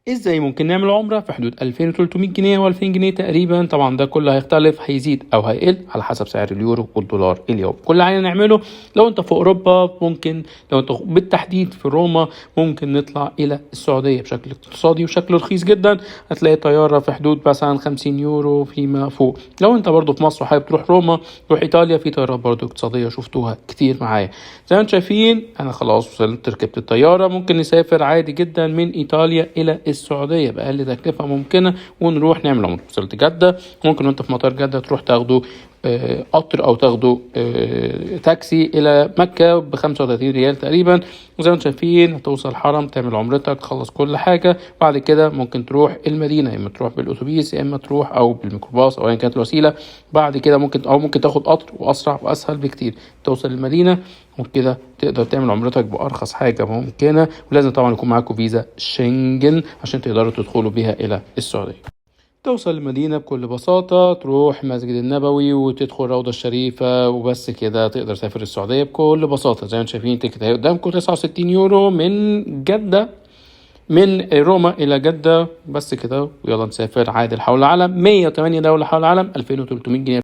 ازاي ممكن نعمل عمرة في حدود 2300 جنيه و2000 جنيه تقريبا؟ طبعا ده كله هيختلف، هيزيد او هيقل على حسب سعر اليورو والدولار اليوم. كل اللي علينا نعمله لو انت في اوروبا، ممكن لو انت بالتحديد في روما، ممكن نطلع الى السعودية بشكل اقتصادي وشكل رخيص جدا. هتلاقي طيارة في حدود مثلا 50 يورو فيما فوق. لو انت برضو في مصر وحابب تروح روما، تروح ايطاليا، في طيارات برضو اقتصادية شفتوها كتير معايا. زي ما انتم شايفين انا خلاص وصلت، ركبت الطيارة، ممكن نسافر عادي جدا من ايطاليا الى السعودية بأقل تكلفة ممكنة ونروح نعمل عمرة. وصلت جدة، ممكن وانت في مطار جدة تروح تاخدوا قطر او تاخدوا تاكسي الى مكة ب35 ريال تقريبا. وزي ما انتم شايفين هتوصل الحرم، تعمل عمرتك، تخلص كل حاجة. بعد كده ممكن تروح المدينة، اما تروح بالاتوبيس يا اما تروح او بالميكروباص او ايا كانت الوسيلة. بعد كده ممكن تاخد قطر، واسرع واسهل بكتير توصل المدينة. وكده تقدر تعمل عمرتك بأرخص حاجة ممكنة. ولازم طبعا يكون معاكم فيزا شنجن عشان تقدروا تدخلوا بيها إلى السعودية. توصل المدينة بكل بساطة، تروح مسجد النبوي وتدخل روضة الشريفة، وبس كده تقدر تسافر السعودية بكل بساطة. زي ما انتم شايفين التيكت اهي قدامكم 69 يورو من جدة، من روما إلى جدة. بس كده ويلا نسافر عادل حول العالم، 108 دولة حول العالم، 2300 جنيه.